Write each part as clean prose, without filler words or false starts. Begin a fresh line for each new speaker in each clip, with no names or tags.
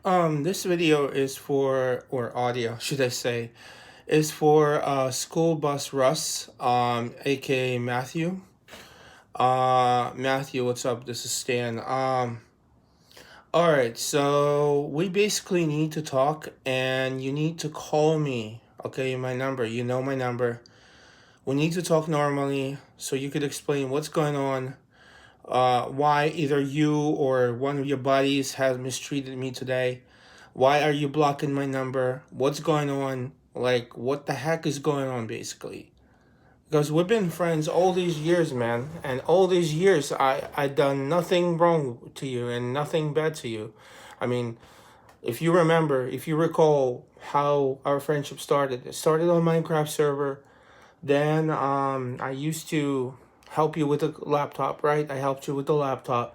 This video is for, or audio, should I say, is for SchoolBusRuss, aka Matthew. Matthew, what's up? This is Stan. All right, so we basically need to talk, and you need to call me. Okay, my number. You know my number. We need to talk normally, so you could explain what's going on. Why either you or one of your buddies has mistreated me today. Why are you blocking my number? What's going on? Like, what the heck is going on, basically? Because we've been friends all these years, man. And all these years, I done nothing wrong to you and nothing bad to you. I mean, if you remember, if you recall how our friendship started, it started on Minecraft server. Then I used to help you with the laptop, right? I helped you with the laptop.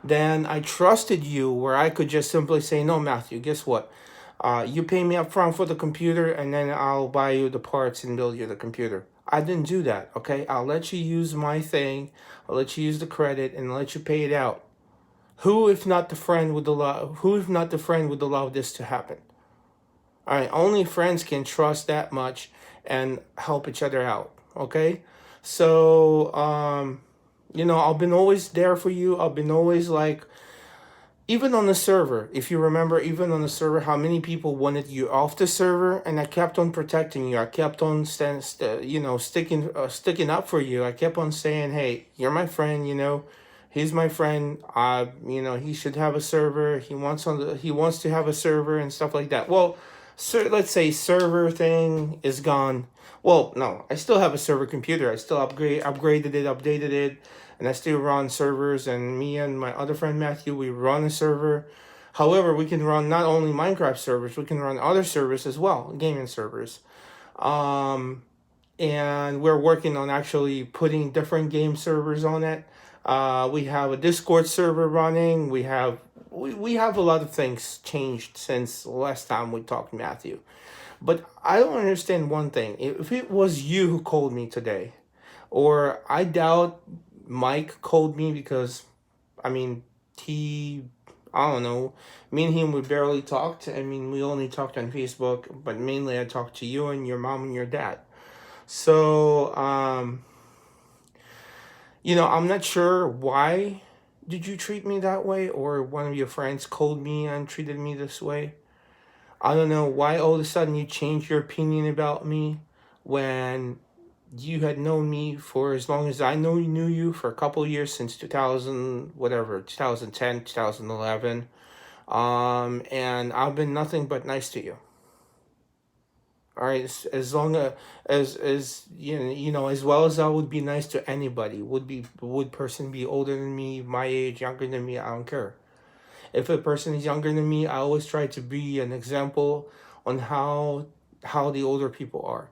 Then I trusted you where I could just simply say, no, Matthew, guess what? You pay me up front for the computer and then I'll buy you the parts and build you the computer. I didn't do that, okay? I'll let you use my thing. I'll let you use the credit and let you pay it out. Who if not the friend would allow this to happen? All right, only friends can trust that much and help each other out, okay? So, I've been always there for you. I've been always like, even on the server, if you remember, even on the server, how many people wanted you off the server, and I kept on protecting you. I kept on sticking up for you. I kept on saying, "Hey, you're my friend. He's my friend. He should have a server. He wants to have a server and stuff like that." Well, let's say server thing is gone. Well, no, I still have a server computer. I still upgraded it, updated it, and I still run servers. And me and my other friend Matthew, we run a server. However, we can run not only Minecraft servers, we can run other servers as well, gaming servers. And we're working on actually putting different game servers on it. We have a Discord server running. We have a lot of things changed since last time we talked, Matthew. But I don't understand one thing. If it was you who called me today, or I doubt Mike called me because, I mean, I don't know, me and him, we barely talked. I mean, we only talked on Facebook, but mainly I talked to you and your mom and your dad. So, I'm not sure why did you treat me that way, or one of your friends called me and treated me this way. I don't know why all of a sudden you changed your opinion about me when you had known me for as long as I knew you, for a couple of years, since 2000, whatever, 2010, 2011. And I've been nothing but nice to you. All right, as long as as well as I would be nice to anybody. Would person be older than me, my age, younger than me? I don't care. If a person is younger than me, I always try to be an example on how the older people are,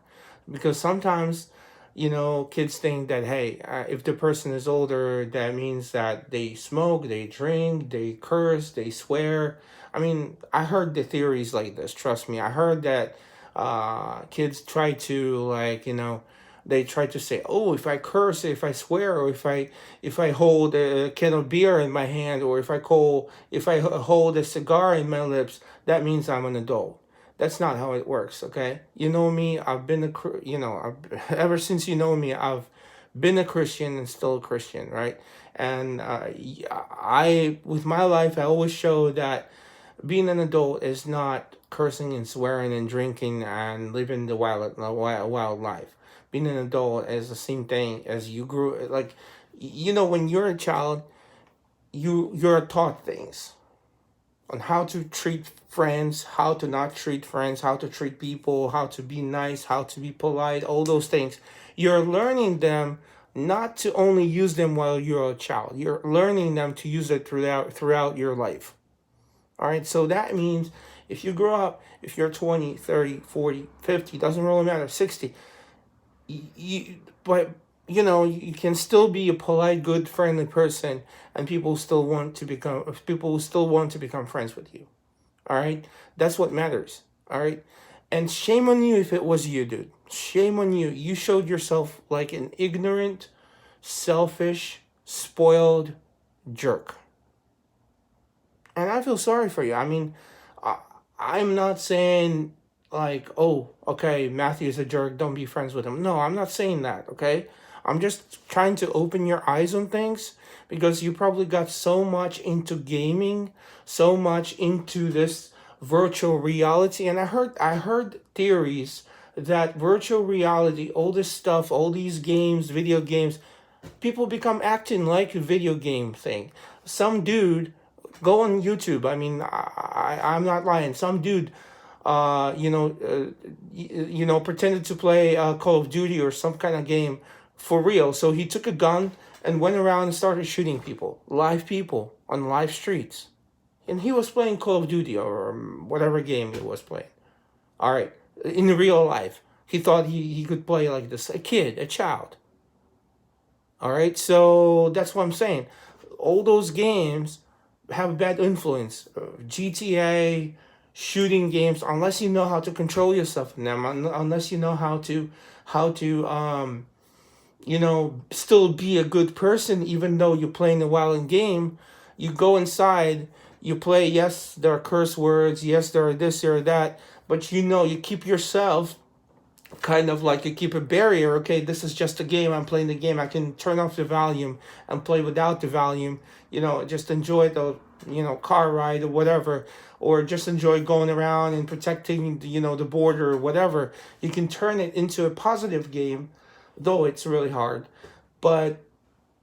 because sometimes, kids think that, hey, if the person is older, that means that they smoke, they drink, they curse, they swear. I mean, I heard the theories like this. Trust me, I heard that kids try to, like, they try to say, oh, if I curse, if I swear, or if I hold a can of beer in my hand, or if I hold a cigar in my lips, that means I'm an adult. That's not how it works, okay? You know me, I've been ever since you know me, I've been a Christian and still a Christian, right? And with my life, I always show that being an adult is not cursing and swearing and drinking and living the wild life. Being an adult is the same thing as you grew. Like, when you're a child, you're taught things on how to treat friends, how to not treat friends, how to treat people, how to be nice, how to be polite, all those things. You're learning them not to only use them while you're a child. You're learning them to use it throughout your life. All right, so that means if you grow up, if you're 20, 30, 40, 50, doesn't really matter, 60, but you can still be a polite, good, friendly person, and people still want to become friends with you. All right, that's what matters. All right, and shame on you if it was you, dude. Shame on you. You showed yourself like an ignorant, selfish, spoiled jerk. And I feel sorry for you. I mean, I'm not saying like, oh, okay, Matthew's a jerk, don't be friends with him. No, I'm not saying that, okay? I'm just trying to open your eyes on things because you probably got so much into gaming, so much into this virtual reality, and I heard theories that virtual reality, all this stuff, all these games, video games, people become acting like a video game thing. Some dude, go on YouTube. I mean, I'm not lying. Some dude, pretended to play Call of Duty or some kind of game for real. So he took a gun and went around and started shooting live people on live streets. And he was playing Call of Duty or whatever game he was playing. All right, in real life, he thought he could play like this. A kid, a child. All right, so that's what I'm saying. All those games have a bad influence. GTA, shooting games, unless you know how to control yourself in them, unless you know how to still be a good person, even though you're playing a violent game. You go inside, you play. Yes, there are curse words. Yes, there are this or that. But you keep yourself kind of like you keep a barrier. Okay, this is just a game. I'm playing the game. I can turn off the volume and play without the volume. Just enjoy the car ride or whatever, or just enjoy going around and protecting the border or whatever. You can turn it into a positive game, though it's really hard. But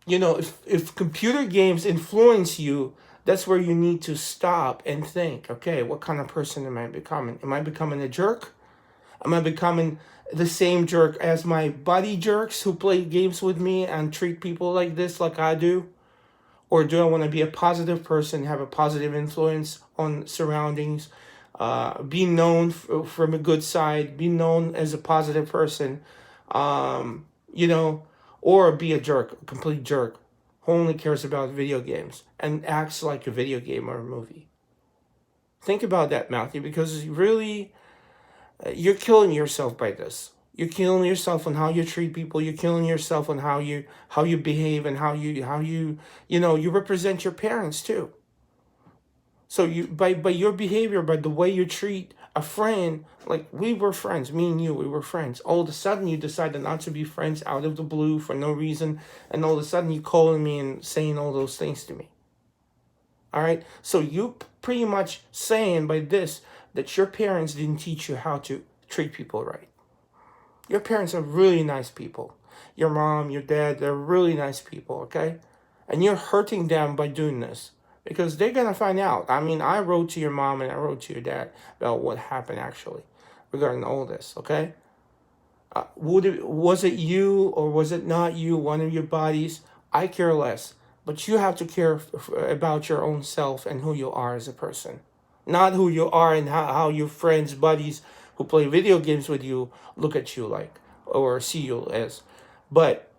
if computer games influence you, that's where you need to stop and think. Okay, what kind of person am I becoming? Am I becoming a jerk? Am I becoming the same jerk as my buddy jerks who play games with me and treat people like this, like I do? Or do I want to be a positive person, have a positive influence on surroundings, be known from a good side, be known as a positive person, um, you know, or be a jerk, a complete jerk, who only cares about video games and acts like a video game or a movie? Think about that, Matthew, because really, you're killing yourself by this. You're killing yourself on how you treat people. You're killing yourself on how you behave and how you represent your parents too. So you by your behavior, by the way you treat a friend, like we were friends, me and you, we were friends. All of a sudden you decided not to be friends out of the blue for no reason, and all of a sudden you calling me and saying all those things to me. All right. So you pretty much saying by this that your parents didn't teach you how to treat people right. Your parents are really nice people. Your mom, your dad, they're really nice people, okay? And you're hurting them by doing this because they're going to find out. I mean, I wrote to your mom and I wrote to your dad about what happened actually regarding all this, okay? Was it you or was it not you, one of your buddies? I care less. But you have to care about your own self and who you are as a person. Not who you are and how your friends, buddies who play video games with you look at you like or see you as. But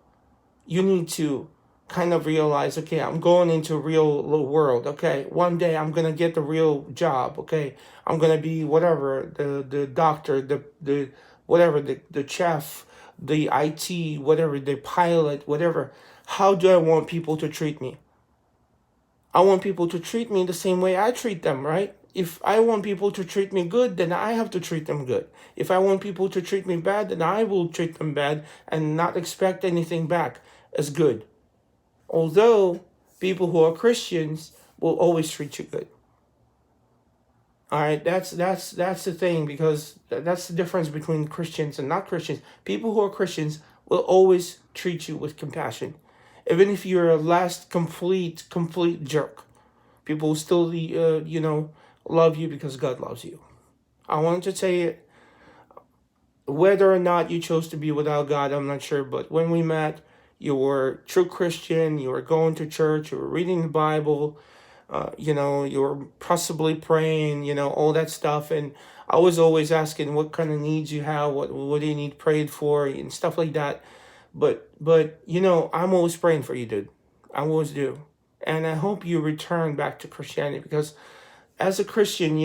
you need to kind of realize, okay, I'm going into a real world. Okay, one day I'm gonna get the real job. Okay, I'm gonna be whatever, the doctor, the whatever, the chef, the IT, whatever, the pilot, whatever. How do I want people to treat me? I want people to treat me the same way I treat them, right? If I want people to treat me good, then I have to treat them good. If I want people to treat me bad, then I will treat them bad and not expect anything back as good. Although people who are Christians will always treat you good. All right, that's the thing, because that's the difference between Christians and not Christians. People who are Christians will always treat you with compassion, even if you're a last complete jerk. People will still love you because God loves you. I wanted to say it. Whether or not you chose to be without God, I'm not sure. But when we met, you were a true Christian. You were going to church. You were reading the Bible. You were possibly praying. All that stuff. And I was always asking what kind of needs you have. What do you need prayed for and stuff like that. But I'm always praying for you, dude. I always do. And I hope you return back to Christianity, because as a Christian,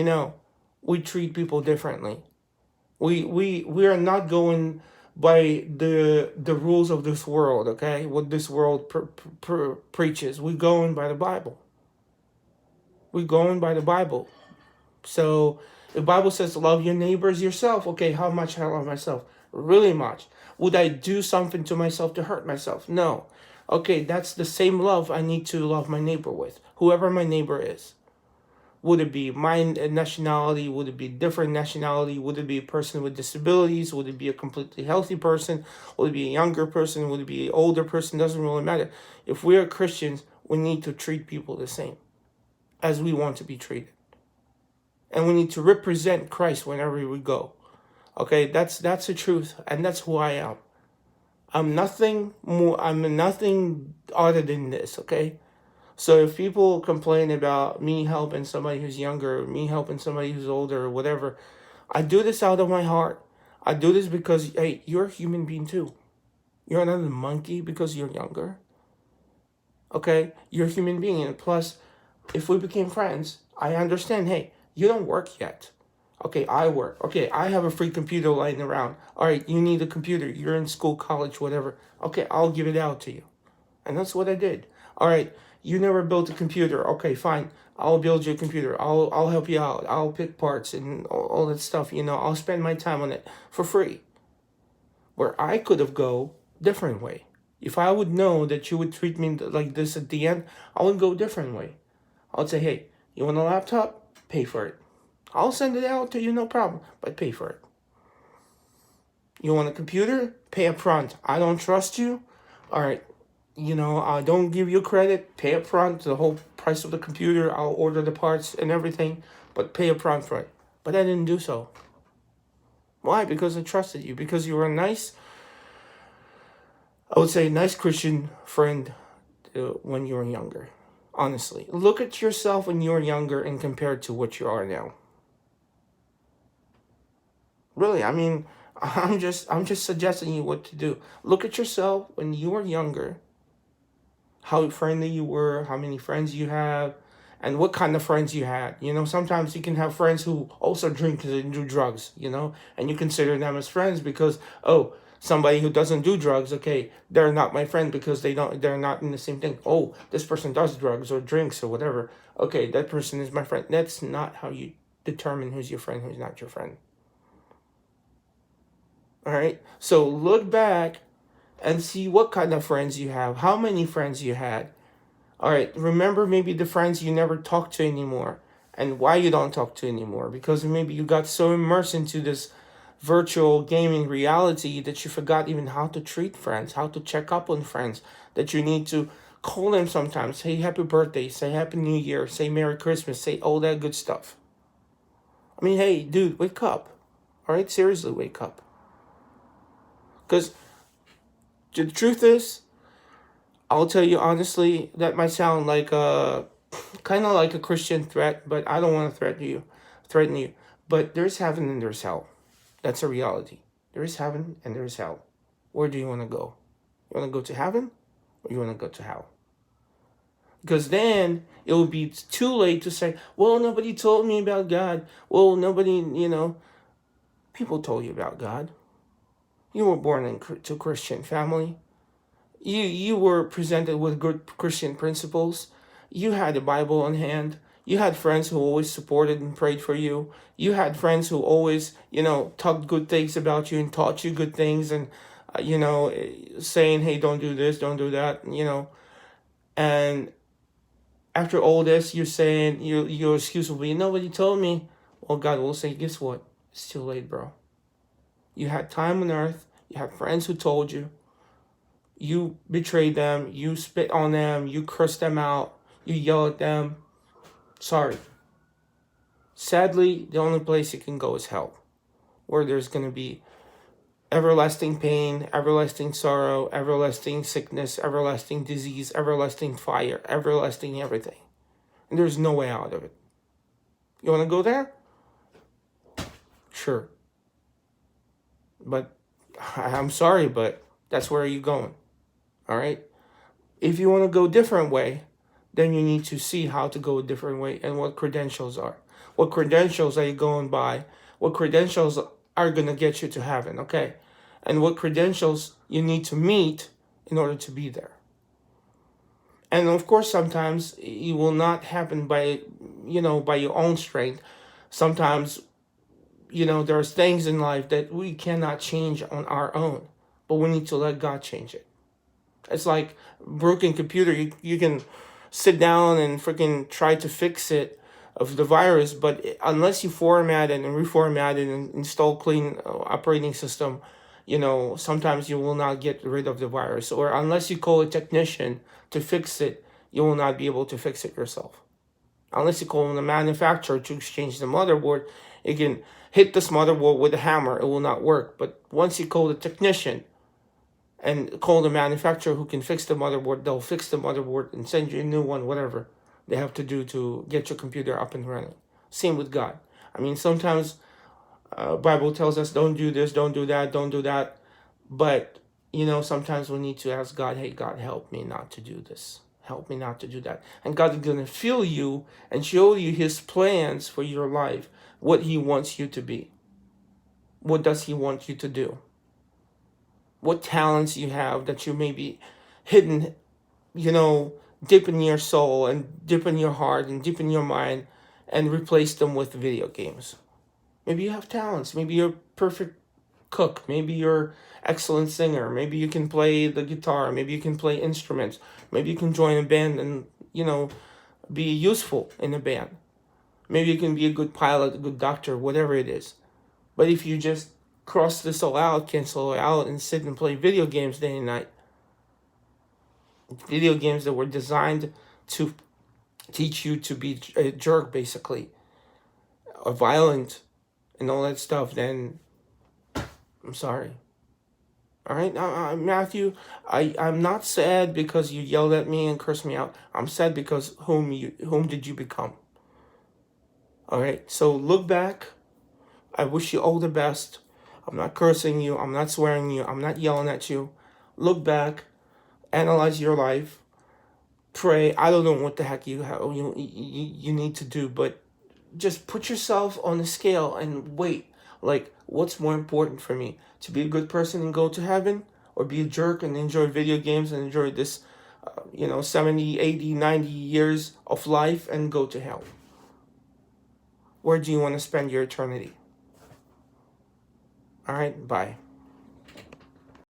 we treat people differently. We are not going by the rules of this world, okay? What this world preaches. We're going by the Bible. We're going by the Bible. So the Bible says love your neighbors yourself. Okay, how much I love myself? Really much. Would I do something to myself to hurt myself? No. Okay, that's the same love I need to love my neighbor with, whoever my neighbor is. Would it be my nationality? Would it be different nationality? Would it be a person with disabilities? Would it be a completely healthy person? Would it be a younger person? Would it be an older person? Doesn't really matter. If we are Christians, we need to treat people the same as we want to be treated. And we need to represent Christ whenever we go. Okay, that's the truth, and that's who I am. I'm nothing more. I'm nothing other than this. Okay. So if people complain about me helping somebody who's younger, me helping somebody who's older, or whatever, I do this out of my heart. I do this because, hey, you're a human being too. You're not a monkey because you're younger. Okay? You're a human being. And plus, if we became friends, I understand, hey, you don't work yet. Okay, I work. Okay, I have a free computer lying around. All right, you need a computer. You're in school, college, whatever. Okay, I'll give it out to you. And that's what I did. All right, you never built a computer. Okay, fine. I'll build you a computer. I'll help you out. I'll pick parts and all that stuff. I'll spend my time on it for free. Where I could have go different way. If I would know that you would treat me like this at the end, I would go different way. I would say, hey, you want a laptop? Pay for it. I'll send it out to you, no problem, but pay for it. You want a computer? Pay up front. I don't trust you? All right, I don't give you credit. Pay up front the whole price of the computer. I'll order the parts and everything, but pay up front for it. But I didn't do so. Why? Because I trusted you. Because you were a nice, I would say, nice Christian friend when you were younger. Honestly, look at yourself when you were younger and compare it to what you are now. Really, I mean, I'm just suggesting you what to do. Look at yourself when you were younger, how friendly you were, how many friends you have, and what kind of friends you had. Sometimes you can have friends who also drink and do drugs, and you consider them as friends because, oh, somebody who doesn't do drugs, okay, they're not my friend because they're not in the same thing. Oh, this person does drugs or drinks or whatever. Okay, that person is my friend. That's not how you determine who's your friend, who's not your friend. All right. So look back and see what kind of friends you have, how many friends you had. All right. Remember maybe the friends you never talk to anymore and why you don't talk to anymore. Because maybe you got so immersed into this virtual gaming reality that you forgot even how to treat friends, how to check up on friends, that you need to call them sometimes, say happy birthday, say happy new year, say Merry Christmas, say all that good stuff. I mean, hey, dude, wake up. All right. Seriously, wake up. Because the truth is, I'll tell you honestly, that might sound like kind of like a Christian threat, but I don't want to threaten you. But there's heaven and there's hell. That's a reality. There is heaven and there is hell. Where do you want to go? You want to go to heaven or you want to go to hell? Because then it will be too late to say, well, nobody told me about God. Well, nobody, people told you about God. You were born into a Christian family. You were presented with good Christian principles. You had the Bible on hand. You had friends who always supported and prayed for you. You had friends who always, talked good things about you and taught you good things and, saying, hey, don't do this, don't do that, And after all this, you're saying, your excuse will be, nobody told me. Well, God will say, guess what? It's too late, bro. You had time on earth. You had friends who told you. You betrayed them. You spit on them. You cursed them out. You yell at them. Sorry. Sadly, the only place you can go is hell, where there's going to be everlasting pain, everlasting sorrow, everlasting sickness, everlasting disease, everlasting fire, everlasting everything. And there's no way out of it. You want to go there? Sure. But I'm sorry, but that's where you're going. All right? If you want to go a different way, then you need to see how to go a different way and what credentials are. What credentials are you going by? What credentials are going to get you to heaven, okay? And what credentials you need to meet in order to be there. And of course, sometimes it will not happen by your own strength. Sometimes, there's things in life that we cannot change on our own, but we need to let God change it. It's like broken computer. You can sit down and freaking try to fix it of the virus, but unless you format it and reformat it and install clean operating system, sometimes you will not get rid of the virus. Or unless you call a technician to fix it, you will not be able to fix it yourself. Unless you call the manufacturer to exchange the motherboard, it can hit this motherboard with a hammer. It will not work. But once you call the technician and call the manufacturer who can fix the motherboard, they'll fix the motherboard and send you a new one, whatever they have to do to get your computer up and running. Same with God. I mean, sometimes Bible tells us don't do this, don't do that, don't do that. But, sometimes we need to ask God, hey, God, help me not to do this. Help me not to do that. And God is going to fill you and show you his plans for your life, what he wants you to be. What does he want you to do? What talents you have that you may be hidden, dip in your soul and dip in your heart and dip in your mind and replace them with video games. Maybe you have talents. Maybe you're a perfect cook. Maybe you're excellent singer. Maybe you can play the guitar. Maybe you can play instruments. Maybe you can join a band and, be useful in a band. Maybe you can be a good pilot, a good doctor, whatever it is. But if you just cross this all out, cancel it out, and sit and play video games day and night, video games that were designed to teach you to be a jerk, basically, or violent, and all that stuff, then I'm sorry. All right, Matthew, I'm not sad because you yelled at me and cursed me out. I'm sad because whom did you become? All right, so look back. I wish you all the best. I'm not cursing you. I'm not swearing you. I'm not yelling at you. Look back, analyze your life, pray. I don't know what the heck you need to do, but just put yourself on the scale and wait. Like, what's more important for me? To be a good person and go to heaven, or be a jerk and enjoy video games and enjoy this, 70, 80, 90 years of life and go to hell? Where do you want to spend your eternity? All right, bye.